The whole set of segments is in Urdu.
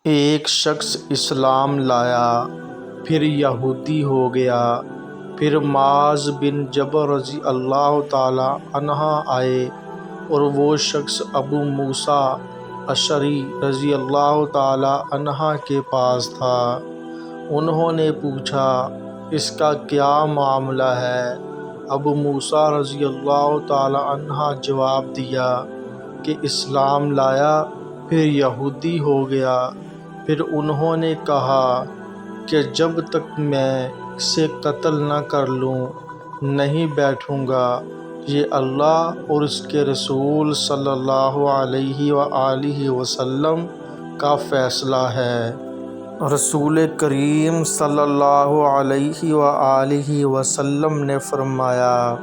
ایک شخص اسلام لایا، پھر یہودی ہو گیا۔ پھر معاذ بن جبل رضی اللہ تعالی عنہ آئے اور وہ شخص ابو موسیٰ اشعری رضی اللہ تعالی عنہ کے پاس تھا۔ انہوں نے پوچھا، اس کا کیا معاملہ ہے؟ ابو موسیٰ رضی اللہ تعالی عنہ جواب دیا کہ اسلام لایا، پھر یہودی ہو گیا۔ پھر انہوں نے کہا کہ جب تک میں اسے قتل نہ کر لوں نہیں بیٹھوں گا۔ یہ اللہ اور اس کے رسول صلی اللہ علیہ وآلہ وسلم کا فیصلہ ہے۔ رسول کریم صلی اللہ علیہ وآلہ وسلم نے فرمایا،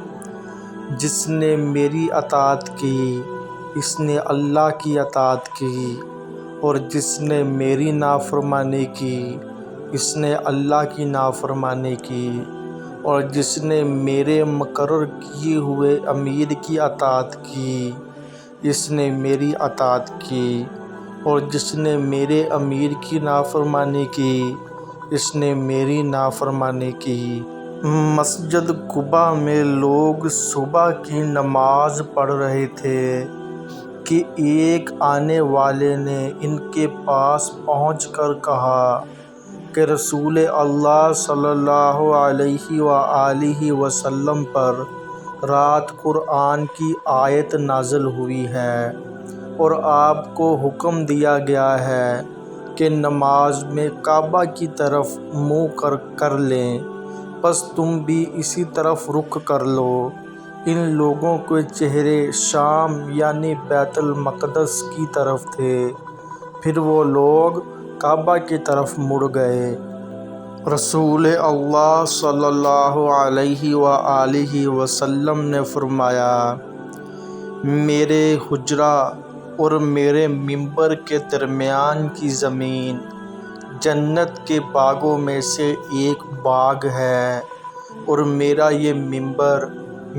جس نے میری اطاعت کی اس نے اللہ کی اطاعت کی، اور جس نے میری نافرمانی کی اس نے اللہ کی نافرمانی کی، اور جس نے میرے مقرر کیے ہوئے امیر کی اطاعت کی اس نے میری اطاعت کی، اور جس نے میرے امیر کی نافرمانی کی اس نے میری نافرمانی کی۔ مسجد قباء میں لوگ صبح کی نماز پڑھ رہے تھے کہ ایک آنے والے نے ان کے پاس پہنچ کر کہا کہ رسول اللہ صلی اللہ علیہ وآلہ وسلم پر رات قرآن کی آیت نازل ہوئی ہے اور آپ کو حکم دیا گیا ہے کہ نماز میں کعبہ کی طرف منہ کر لیں، پس تم بھی اسی طرف رخ کر لو۔ ان لوگوں کے چہرے شام یعنی بیت المقدس کی طرف تھے۔ پھر وہ لوگ کعبہ کی طرف مڑ گئے۔ رسول اللہ صلی اللہ علیہ وآلہ وسلم نے فرمایا، میرے حجرہ اور میرے ممبر کے درمیان کی زمین جنت کے باغوں میں سے ایک باغ ہے، اور میرا یہ ممبر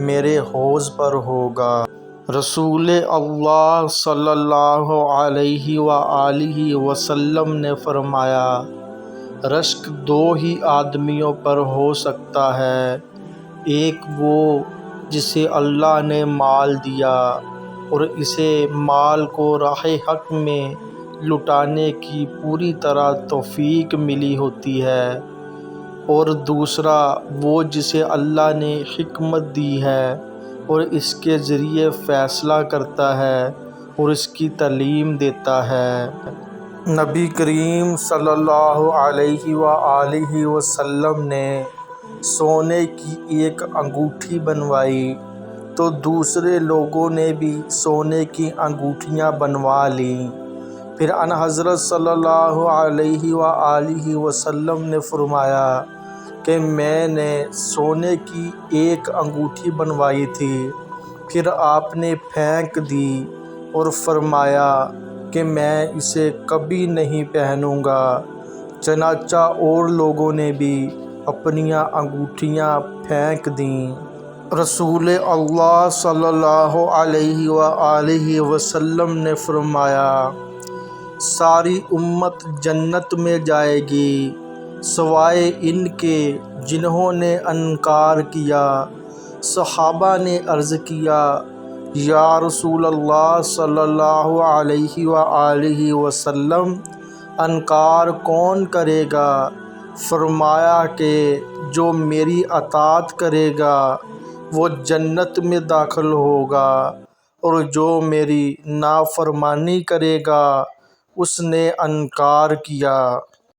میرے حوض پر ہوگا۔ رسول اللہ صلی اللہ علیہ وآلہ وسلم نے فرمایا، رشک دو ہی آدمیوں پر ہو سکتا ہے، ایک وہ جسے اللہ نے مال دیا اور اسے مال کو راہ حق میں لٹانے کی پوری طرح توفیق ملی ہوتی ہے، اور دوسرا وہ جسے اللہ نے حکمت دی ہے اور اس کے ذریعے فیصلہ کرتا ہے اور اس کی تعلیم دیتا ہے۔ نبی کریم صلی اللہ علیہ وآلہ وسلم نے سونے کی ایک انگوٹھی بنوائی تو دوسرے لوگوں نے بھی سونے کی انگوٹھیاں بنوا لیں۔ پھر حضرت صلی اللہ علیہ وآلہ وسلم نے فرمایا کہ میں نے سونے کی ایک انگوٹھی بنوائی تھی، پھر آپ نے پھینک دی اور فرمایا کہ میں اسے کبھی نہیں پہنوں گا۔ چنانچہ اور لوگوں نے بھی اپنی انگوٹھیاں پھینک دیں۔ رسول اللہ صلی اللہ علیہ وآلہ وسلم نے فرمایا، ساری امت جنت میں جائے گی سوائے ان کے جنہوں نے انکار کیا۔ صحابہ نے عرض کیا، یا رسول اللہ صلی اللہ علیہ وآلہ وسلم، انکار کون کرے گا؟ فرمایا کہ جو میری اطاعت کرے گا وہ جنت میں داخل ہوگا، اور جو میری نافرمانی کرے گا اس نے انکار کیا۔